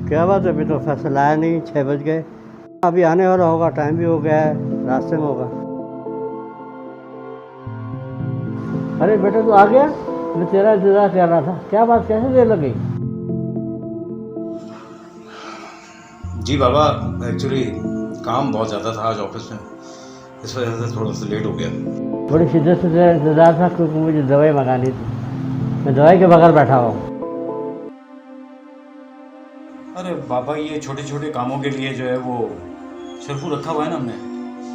क्या बात है, अभी तो फैसला आया नहीं, 6 बज गए। अभी आने वाला होगा, टाइम भी हो गया है, रास्ते में होगा। अरे बेटा तू आ गया, मैं तेरा इंतजार कर रहा था। क्या बात, कैसे देर लग गई? जी बाबा, एक्चुअली काम बहुत ज़्यादा था आज ऑफिस में, इस वजह से थोड़ा सा लेट हो गया। बड़ी शिद्दत से तेरा इंतजार था, क्योंकि मुझे दवाई मंगानी थी। मैं दवाई के बगैर बैठा हुआ हूँ। अरे बाबा, ये छोटे छोटे कामों के लिए जो है वो शर्फू रखा हुआ है ना हमने,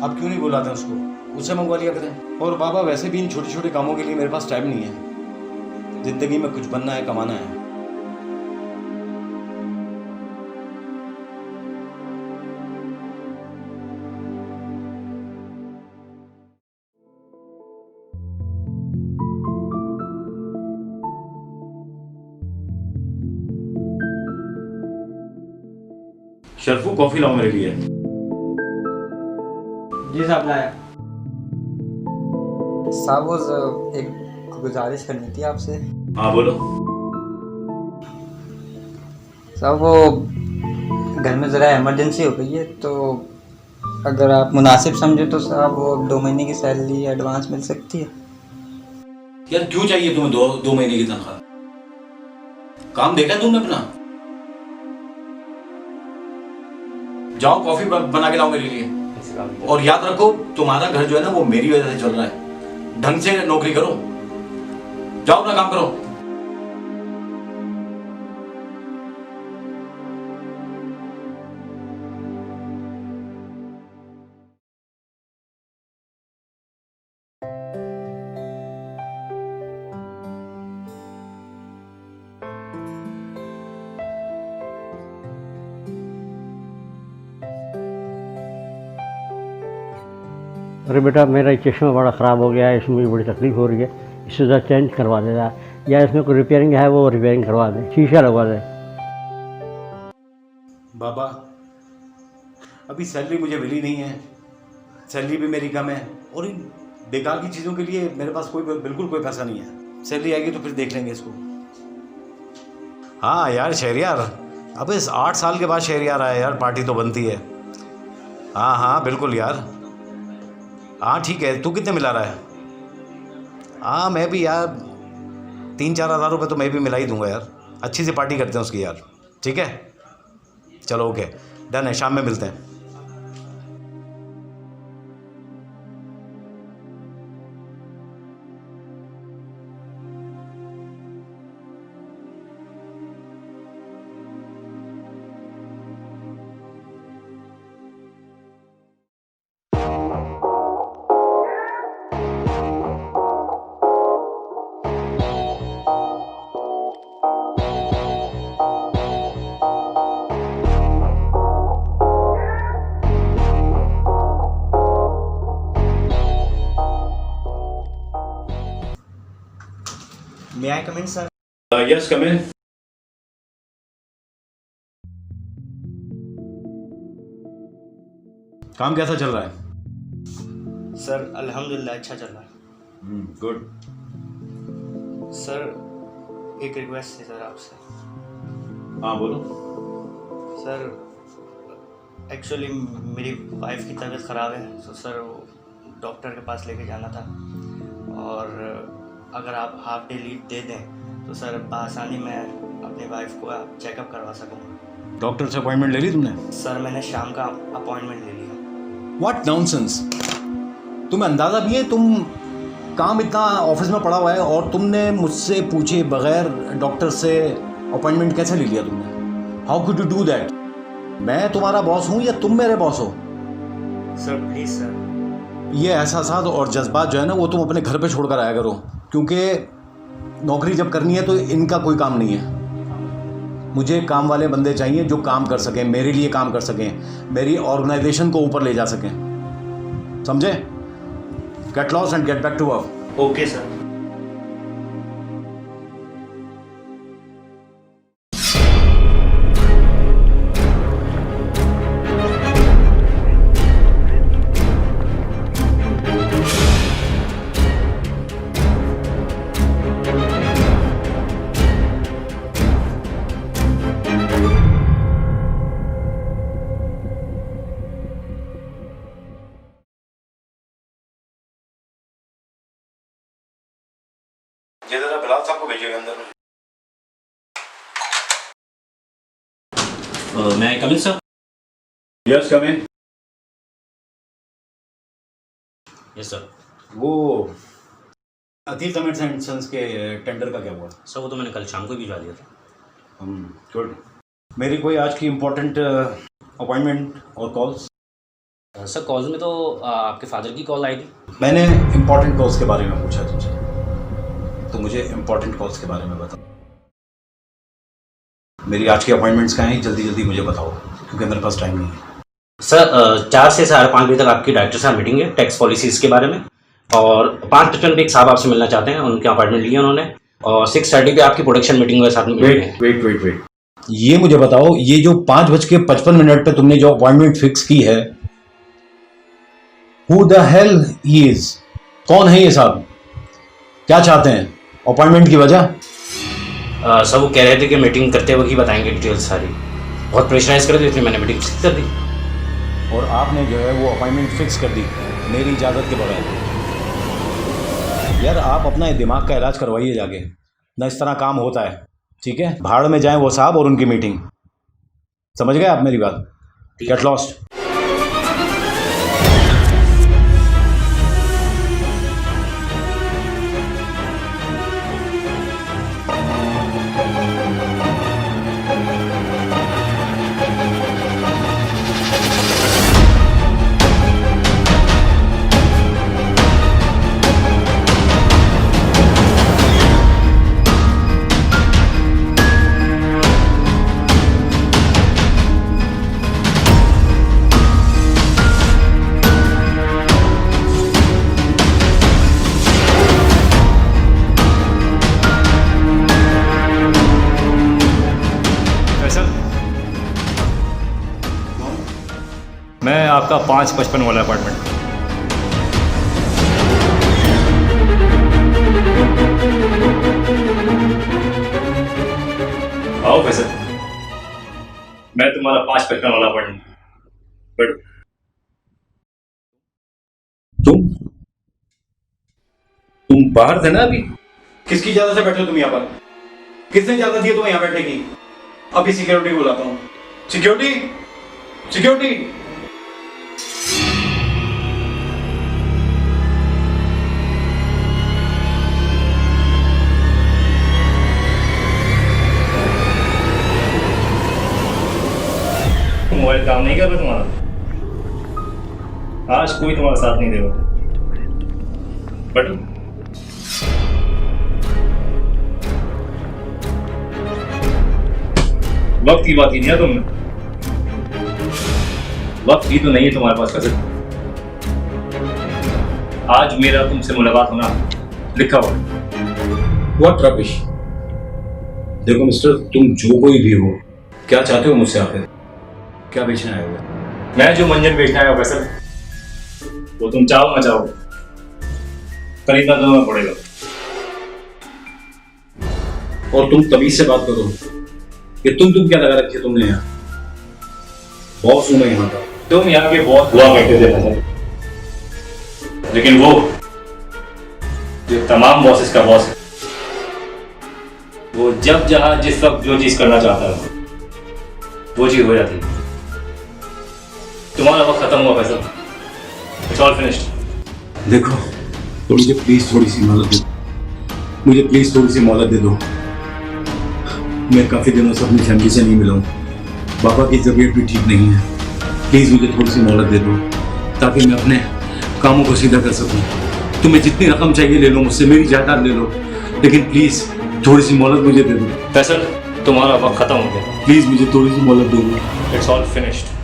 आप क्यों नहीं बुलाते उसको, उससे मंगवा लिया करें। और बाबा वैसे भी इन छोटे छोटे कामों के लिए मेरे पास टाइम नहीं है, ज़िंदगी में कुछ बनना है, कमाना है। शर्फू, कॉफी लाओ मेरे लिए। जी साहब, लाया। साहब वो एक गुजारिश करनी थी आपसे। हाँ बोलो। साहब वो घर में ज़रा इमरजेंसी हो गई है, तो अगर आप मुनासिब समझे तो साहब वो 2 महीने की सैलरी एडवांस मिल सकती है। यार क्यों चाहिए तुम्हें दो महीने की तनख्वाह? काम देखा है तुमने अपना? जाओ कॉफी बना के लाओ मेरे लिए। और याद रखो, तुम्हारा घर जो है ना वो मेरी वजह से चल रहा है। ढंग से नौकरी करो, जाओ अपना काम करो। अरे बेटा, मेरा ये चश्मा बड़ा ख़राब हो गया है, इसमें मुझे बड़ी तकलीफ़ हो रही है। इसे ज़रा चेंज करवा देना, या इसमें कोई रिपेयरिंग है वो रिपेयरिंग करवा दें, शीशा लगवा दें। बाबा अभी सैलरी मुझे मिली नहीं है, सैलरी भी मेरी कम है, और इन बेकार की चीज़ों के लिए मेरे पास बिल्कुल कोई पैसा नहीं है। सैलरी आएगी तो फिर देख लेंगे इसको। हाँ यार शहरियार, अब इस 8 साल के बाद शहरियार आया यार, पार्टी तो बनती है। हाँ हाँ बिल्कुल यार। हाँ ठीक है, तू कितने मिला रहा है? हाँ मैं भी यार 3-4 हज़ार रुपये तो मैं भी मिला ही दूंगा यार। अच्छी सी पार्टी करते हैं उसकी यार, ठीक है? चलो ओके, डन है, शाम में मिलते हैं। मे आई कम इन सर? यस कम इन। काम कैसा चल रहा है? सर अल्हम्दुलिल्लाह अच्छा चल रहा है। गुड। सर एक रिक्वेस्ट है सर आपसे। हाँ बोलो। सर एक्चुअली मेरी वाइफ की तबीयत ख़राब है, तो सर वो डॉक्टर के पास लेके जाना था, और अगर आप हाफ डे लीव दे दें तो सर बआसानी मैं अपनी वाइफ को चेकअप करवा सकूँगा। डॉक्टर से अपॉइंटमेंट ले ली तुमने? सर मैंने शाम का अपॉइंटमेंट ले लिया। What nonsense! तुम्हें अंदाज़ा भी है तुम काम इतना ऑफिस में पड़ा हुआ है और तुमने मुझसे पूछे बगैर डॉक्टर से अपॉइंटमेंट कैसे ले लिया तुमने? How could you do that? मैं तुम्हारा बॉस हूँ या तुम मेरे बॉस हो? Sir please sir. ये एहसासात और जज्बात जो है ना वो तुम अपने घर पे छोड़ कर आया करो, क्योंकि नौकरी जब करनी है तो इनका कोई काम नहीं है। मुझे काम वाले बंदे चाहिए जो काम कर सकें, मेरे लिए काम कर सकें, मेरी ऑर्गेनाइजेशन को ऊपर ले जा सकें, समझे? Get lost and get back to work. Okay sir. ये जरा बिलाल साहब को भेजिएगा अंदर में। May come in sir. Yes come in. Yes sir. वो अतीत कमेंट्स एंड सन्स के टेंडर का क्या हुआ? सर वो तो मैंने कल शाम को ही भिजवा दिया था। गुड। मेरी कोई आज की इम्पोर्टेंट अपॉइंटमेंट और कॉल्स? सर कॉल्स में तो आपके फादर की कॉल आई थी। मैंने इम्पोर्टेंट कॉल्स के बारे में पूछा तुमसे, तो मुझे इम्पोर्टेंट कॉल्स के बारे में बताओ। मेरी आज की अपॉइंटमेंट्स कहाँ हैं, जल्दी जल्दी मुझे बताओ, क्योंकि मेरे पास टाइम नहीं है। सर 4 से 5:30 बजे तक आपकी डायरेक्टर साहब मीटिंग है टैक्स पॉलिसीज़ के बारे में, और 5:55 पे एक साहब आपसे मिलना चाहते हैं, उनके अपॉइंटमेंट लिया उन्होंने, और 6:30 पे आपकी प्रोडक्शन मीटिंग के साथ में meeting है। वेट, ये मुझे बताओ, ये जो 5:55 पे तुमने जो अपॉइंटमेंट फिक्स की है, who the hell he is? कौन है ये साहब? क्या चाहते हैं? अपॉइंटमेंट की वजह? सर वो कह रहे थे कि मीटिंग करते वक्त ही बताएंगे डिटेल्स सारी। बहुत प्रेशराइज कर दी, इसलिए मैंने मीटिंग फिक्स कर दी। और आपने जो है वो अपॉइंटमेंट फिक्स कर दी मेरी इजाज़त के बगैर। यार आप अपना दिमाग का इलाज करवाइए जाके, ना इस तरह काम होता है, ठीक है? भाड़ में जाएं वो साहब और उनकी मीटिंग। समझ गए आप मेरी बात? Get lost. मैं आपका 5:55 वाला अपार्टमेंट। आओ फैसल, मैं तुम्हारा 5:55 वाला अपार्टमेंट। बैठो। तुम बाहर थे ना अभी? किसकी इजाज़त से बैठे हो तुम यहाँ पर? किसने इजाज़त दी है तुम्हें यहाँ बैठने की? अभी सिक्योरिटी बुलाता हूँ। सिक्योरिटी। मोबाइल काम नहीं कर रहा तुम्हारा? आज कोई तुम्हारा साथ नहीं देगा। बैठो। वक्त की बात की नहीं है तुमने। वक्त ही तो नहीं है तुम्हारे पास कैसे? आज मेरा तुमसे मुलाकात होना लिखा हुआ। What rubbish. देखो मिस्टर, तुम जो कोई भी हो, क्या चाहते हो मुझसे आखिर? क्या बेचना है वो? मैं जो मंजर बेचना है वैसे वो तुम चाहो ना चाहो खरीदना तो पड़ेगा। और तुम तमीज से बात करो कि तुम क्या लगा रखे तुमने यहाँ? बॉस हूं मैं यहाँ का। तुम यहाँ के बहुत हुआ करते थे फैसल, लेकिन वो जो तमाम बॉसेस का बॉस है, वो जब जहां जिस वक्त जो चीज करना चाहता है वो चीज हो जाती है। तुम्हारा वक्त खत्म हुआ फैसल। It's all finished. देखो, मुझे प्लीज थोड़ी सी मोहलत दो। मुझे प्लीज थोड़ी सी मोहलत दे दो। मैं काफी दिनों से अपनी फैमिली से नहीं मिला हूँ। पापा की तबीयत भी ठीक नहीं है। प्लीज मुझे थोड़ी सी मोहलत दे दो ताकि मैं अपने कामों को सीधा कर सकूं। तुम्हें जितनी रकम चाहिए ले लो मुझसे, मेरी जायदाद ले लो, लेकिन प्लीज थोड़ी सी मोहलत मुझे दे दो। फैसल, तुम्हारा वक्त खत्म हो गया। प्लीज मुझे थोड़ी सी मोहलत दे दो। It's all finished.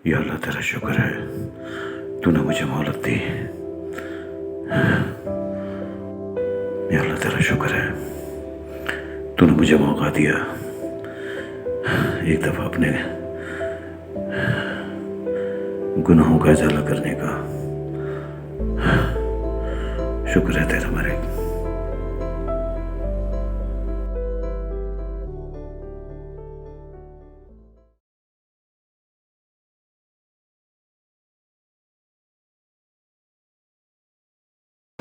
या अल्लाह तेरा शुक्र है, तूने मुझे मोहलत दी। या अल्लाह तेरा शुक्र है, तूने मुझे मौका दिया एक दफा अपने गुनाहों का इजाला करने का। शुक्र है तेरा मालिक।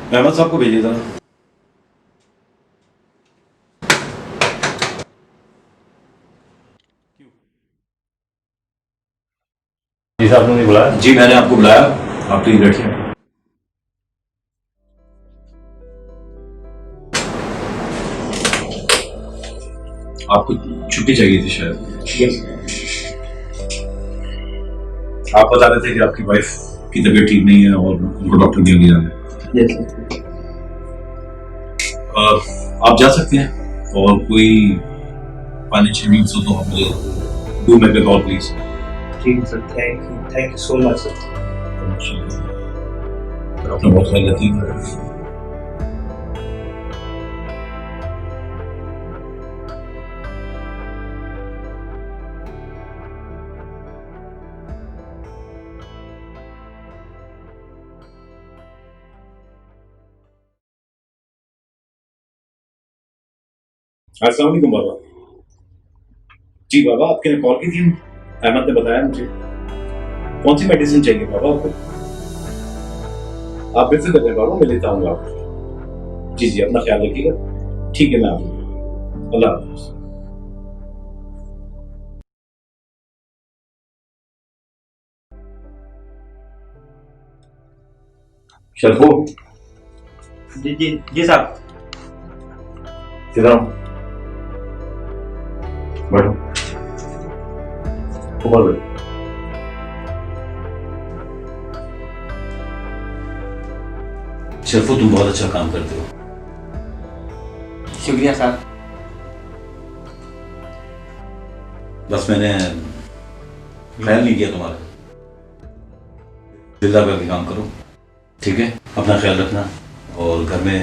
अहमद साहब को भेजिए जरा। जी साहब ने बुलाया? जी मैंने आपको बुलाया, आप प्लीज बैठिए। आपको छुट्टी चाहिए थी शायद। आप बता रहे थे कि आपकी वाइफ की तबीयत ठीक नहीं है और उनको डॉक्टर के लिए जाना है। आप जा सकते हैं और कोई फाइनेंशियल नीड्स हो तो हमें do make a call please. ठीक है sir, thank you so much sir. अपना बहुत ख्याल रखिए। अस्सलाम वालेकुम बाबा। जी बाबा, आपके कॉल की थी, अहमद ने बताया मुझे। कौन सी मेडिसिन चाहिए बाबा आपको? आप बेफिक्र करें बाबा, मैं लेता हूँ आपको। जी जी, अपना ख्याल रखिएगा। ठीक है, मैं आऊँगा। अल्लाह हाफ़िज़। शरफो, जी जी जी साहब। इधर आओ, बैठो, ऊपर बैठो। शरफो, तुम बहुत अच्छा काम करते हो। शुक्रिया साहब। बस मैंने ख्याल नहीं किया तुम्हारा। दिलदार करके काम करो, ठीक है? अपना ख्याल रखना और घर में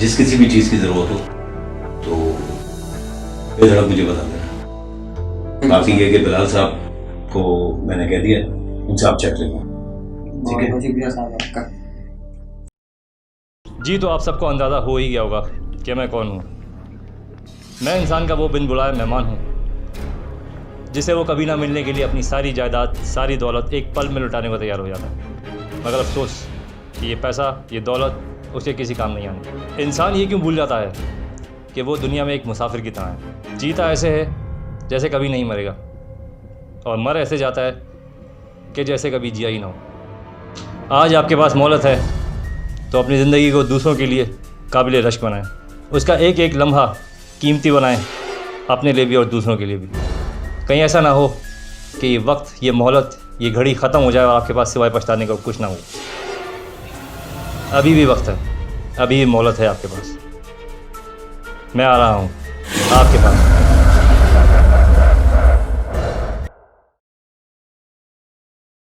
जिस किसी भी चीज़ की ज़रूरत हो तो बेधड़क मुझे बता देना। बाकी ये कि बिलाल साहब को मैंने कह दिया, उनसे आप चेक लेना, ठीक है? शुक्रिया साहब आपका। जी, तो आप सबको अंदाज़ा हो ही गया होगा कि मैं कौन हूँ। मैं इंसान का वो बिन बुलाए मेहमान हूँ जिसे वो कभी ना मिलने के लिए अपनी सारी जायदाद, सारी दौलत एक पल में लुटाने को तैयार हो जाता है। मगर अफसोस कि ये पैसा, ये दौलत उसे किसी काम नहीं आनी। इंसान ये क्यों भूल जाता है कि वो दुनिया में एक मुसाफिर की तरह है। जीता ऐसे है जैसे कभी नहीं मरेगा, और मर ऐसे जाता है कि जैसे कभी जिया ही ना हो। आज आपके पास मोहलत है तो अपनी ज़िंदगी को दूसरों के लिए काबिल रश्क बनाएं। उसका एक एक लम्हा कीमती बनाएं, अपने लिए भी और दूसरों के लिए भी। कहीं ऐसा ना हो कि ये वक्त, ये मोहलत, ये घड़ी ख़त्म हो जाए और आपके पास सिवाय पछताने का कुछ ना हो। अभी भी वक्त है, अभी भी मोहलत है आपके पास। मैं आ रहा हूँ आपके पास।